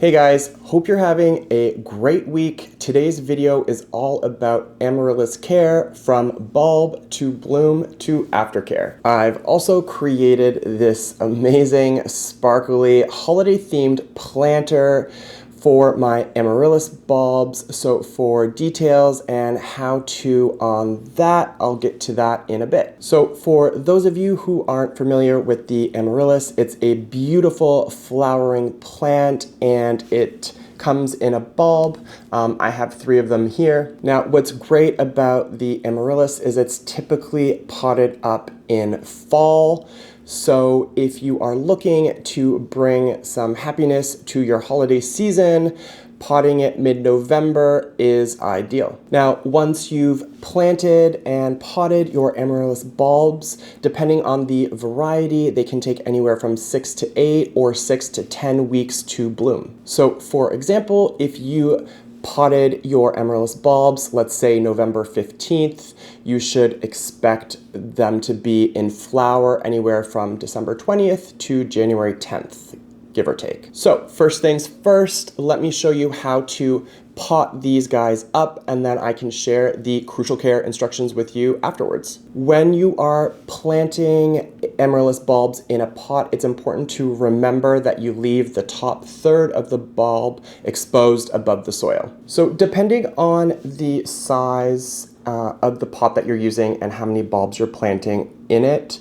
Hey guys, hope you're having a great week. Today's video is all about Amaryllis care from bulb to bloom to aftercare. I've also created this amazing, sparkly, holiday-themed planter for my Amaryllis bulbs. So for details and how to on that, I'll get to that in a bit. So for those of you who aren't familiar with the Amaryllis, it's a beautiful flowering plant and it comes in a bulb. I have 3 of them here. Now, what's great about the Amaryllis is it's typically potted up in fall. So if you are looking to bring some happiness to your holiday season, potting it mid-November is ideal. Now, once you've planted and potted your Amaryllis bulbs, depending on the variety, they can take anywhere from 6 to 8 or 6 to 10 weeks to bloom. So for example, if you potted your Amaryllis bulbs, let's say November 15th, you should expect them to be in flower anywhere from December 20th to January 10th, give or take. So first things first, let me show you how to pot these guys up, and then I can share the crucial care instructions with you afterwards. When you are planting Amaryllis bulbs in a pot, it's important to remember that you leave the top third of the bulb exposed above the soil. So depending on the size of the pot that you're using and how many bulbs you're planting in it,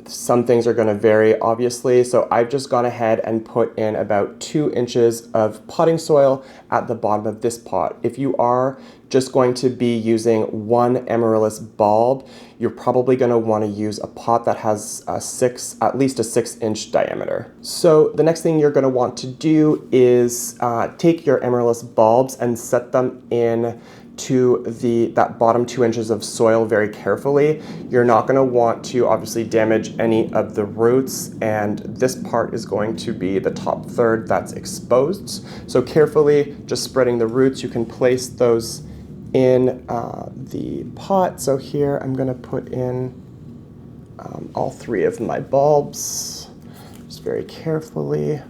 some things are going to vary, obviously, so I've just gone ahead and put in about 2 inches of potting soil at the bottom of this pot. If you are just going to be using one Amaryllis bulb, you're probably going to want to use a pot that has at least a 6-inch diameter. So the next thing you're going to want to do is take your Amaryllis bulbs and set them in to that bottom 2 inches of soil very carefully. You're not going to want to obviously damage any of the roots, and this part is going to be the top third that's exposed. So carefully just spreading the roots, you can place those in the pot. So here I'm going to put in all 3 of my bulbs just very carefully.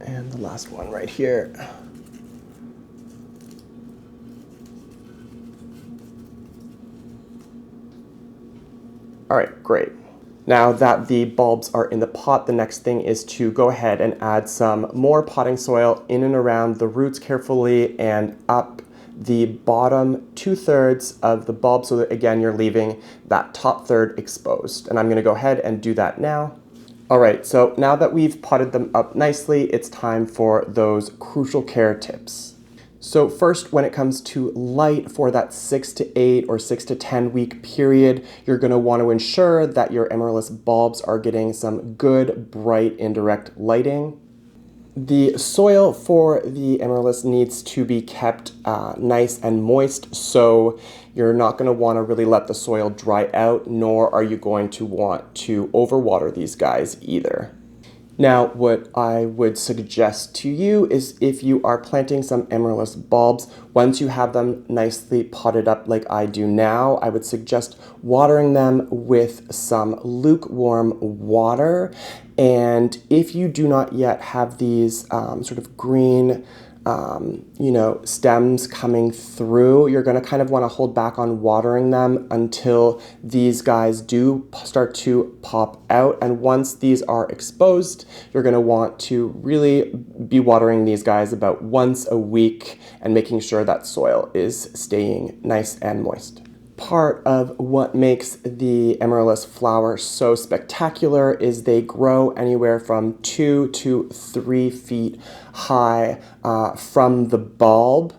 And the last one right here. All right, great. Now that the bulbs are in the pot, the next thing is to go ahead and add some more potting soil in and around the roots carefully and up the bottom 2/3 of the bulb so that, again, you're leaving that top third exposed. And I'm going to go ahead and do that now. All right, so now that we've potted them up nicely, it's time for those crucial care tips. So first, when it comes to light for that 6 to 8 or 6 to 10 week period, you're going to want to ensure that your Amaryllis bulbs are getting some good, bright, indirect lighting. The soil for the Amaryllis needs to be kept nice and moist, so you're not going to want to really let the soil dry out, nor are you going to want to overwater these guys either. Now, what I would suggest to you is if you are planting some Amaryllis bulbs, once you have them nicely potted up like I do now, I would suggest watering them with some lukewarm water. And if you do not yet have these sort of green stems coming through, you're going to kind of want to hold back on watering them until these guys do start to pop out. And once these are exposed, you're going to want to really be watering these guys about once a week and making sure that soil is staying nice and moist. Part of what makes the Amaryllis flower so spectacular is they grow anywhere from 2 to 3 feet high from the bulb.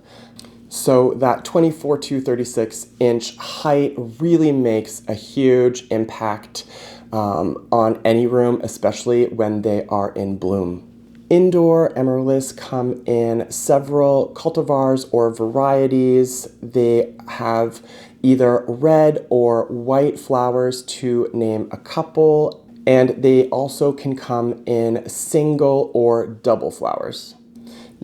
So that 24 to 36 inch height really makes a huge impact on any room, especially when they are in bloom. Indoor Amaryllis come in several cultivars or varieties. They have either red or white flowers, to name a couple, and they also can come in single or double flowers.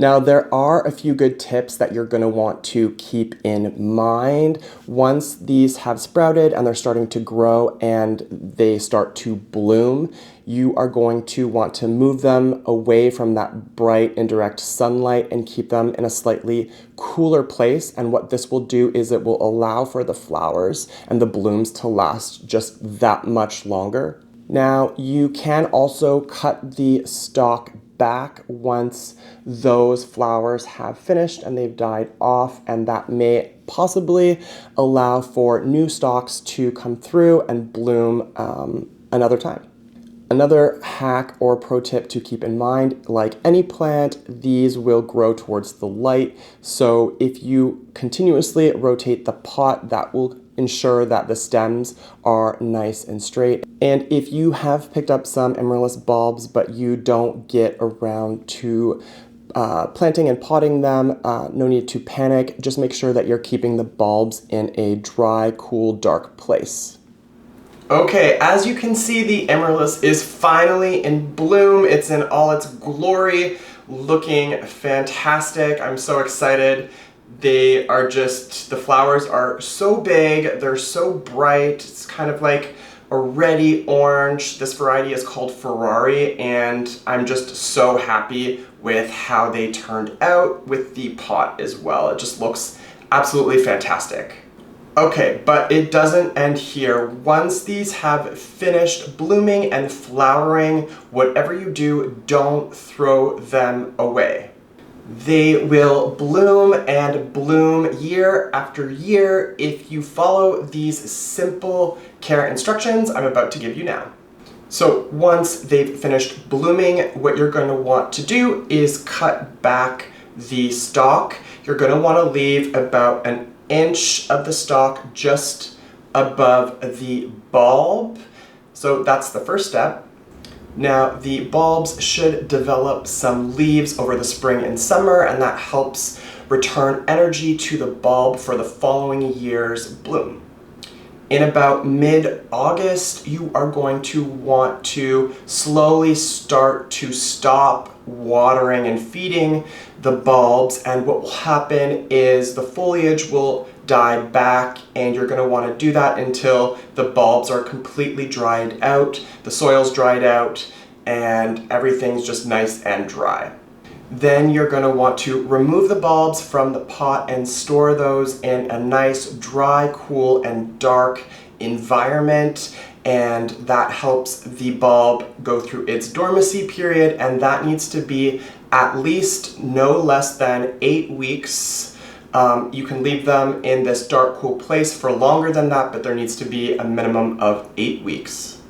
Now, there are a few good tips that you're going to want to keep in mind. Once these have sprouted and they're starting to grow and they start to bloom, you are going to want to move them away from that bright indirect sunlight and keep them in a slightly cooler place. And what this will do is it will allow for the flowers and the blooms to last just that much longer. Now, you can also cut the stalk back once those flowers have finished and they've died off, and that may possibly allow for new stalks to come through and bloom another time. Another hack or pro tip to keep in mind, like any plant, these will grow towards the light. So if you continuously rotate the pot, that will ensure that the stems are nice and straight. And if you have picked up some Amaryllis bulbs, but you don't get around to planting and potting them, no need to panic. Just make sure that you're keeping the bulbs in a dry, cool, dark place. Okay, as you can see, the Amaryllis is finally in bloom. It's in all its glory, looking fantastic. I'm so excited. They are just, the flowers are so big, they're so bright. It's kind of like a reddy orange. This variety is called Ferrari, and I'm just so happy with how they turned out with the pot as well. It just looks absolutely fantastic. Okay, but it doesn't end here. Once these have finished blooming and flowering, whatever you do, don't throw them away. They will bloom and bloom year after year if you follow these simple care instructions I'm about to give you now. So once they've finished blooming, what you're going to want to do is cut back the stalk. You're going to want to leave about an inch of the stalk just above the bulb. So that's the first step. Now, the bulbs should develop some leaves over the spring and summer, and that helps return energy to the bulb for the following year's bloom. In about mid-August, you are going to want to slowly start to stop watering and feeding the bulbs, and what will happen is the foliage will die back, and you're going to want to do that until the bulbs are completely dried out, the soil's dried out, and everything's just nice and dry. Then you're going to want to remove the bulbs from the pot and store those in a nice, dry, cool, and dark environment, and that helps the bulb go through its dormancy period, and that needs to be at least no less than 8 weeks. You can leave them in this dark, cool place for longer than that, but there needs to be a minimum of 8 weeks.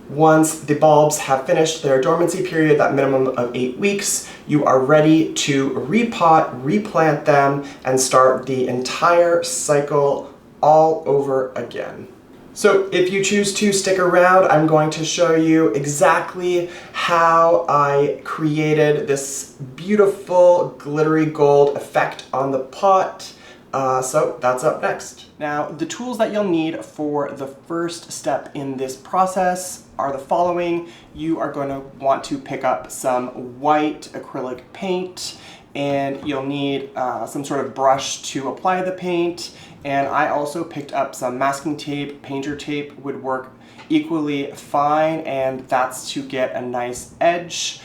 Once the bulbs have finished their dormancy period, that minimum of 8 weeks, you are ready to repot, replant them, and start the entire cycle all over again. So if you choose to stick around, I'm going to show you exactly how I created this beautiful glittery gold effect on the pot. So that's up next. Now, the tools that you'll need for the first step in this process are the following. You are going to want to pick up some white acrylic paint, and you'll need some sort of brush to apply the paint. And I also picked up some masking tape. Painter tape would work equally fine, and that's to get a nice edge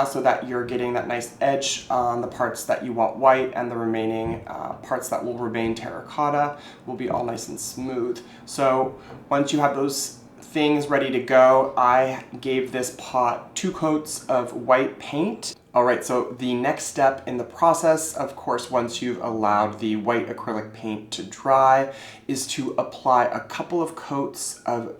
so that you're getting that nice edge on the parts that you want white, and the remaining parts that will remain terracotta will be all nice and smooth. So once you have those things ready to go, I gave this pot 2 coats of white paint. All right, so the next step in the process, of course, once you've allowed the white acrylic paint to dry, is to apply a couple of coats of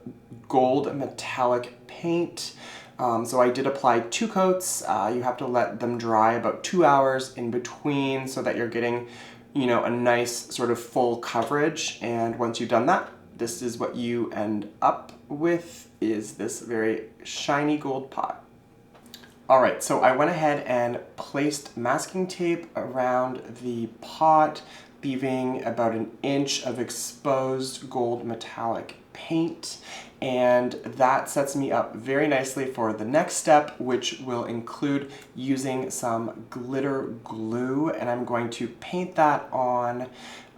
gold metallic paint. So I did apply 2 coats. You have to let them dry about 2 hours in between so that you're getting, a nice sort of full coverage. And once you've done that, this is what you end up with, is this very shiny gold pot. All right, so I went ahead and placed masking tape around the pot, leaving about an inch of exposed gold metallic paint. And that sets me up very nicely for the next step, which will include using some glitter glue, and I'm going to paint that on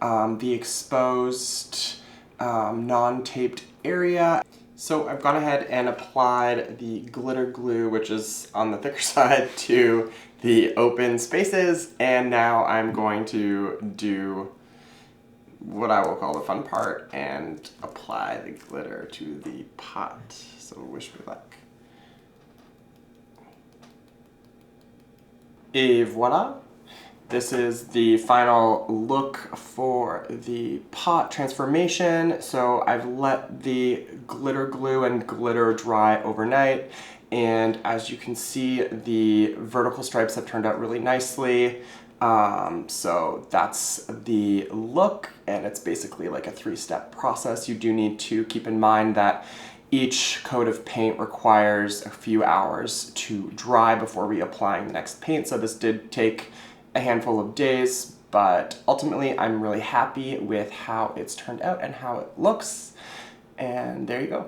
the exposed non-taped area. So I've gone ahead and applied the glitter glue, which is on the thicker side, to the open spaces, and now I'm going to do what I will call the fun part and apply the glitter to the pot. So wish me luck. Et voila! This is the final look for the pot transformation. So I've let the glitter glue and glitter dry overnight, and as you can see, the vertical stripes have turned out really nicely. So that's the look, and it's basically like a 3-step process. You do need to keep in mind that each coat of paint requires a few hours to dry before reapplying the next paint, so this did take a handful of days, but ultimately I'm really happy with how it's turned out and how it looks, and there you go.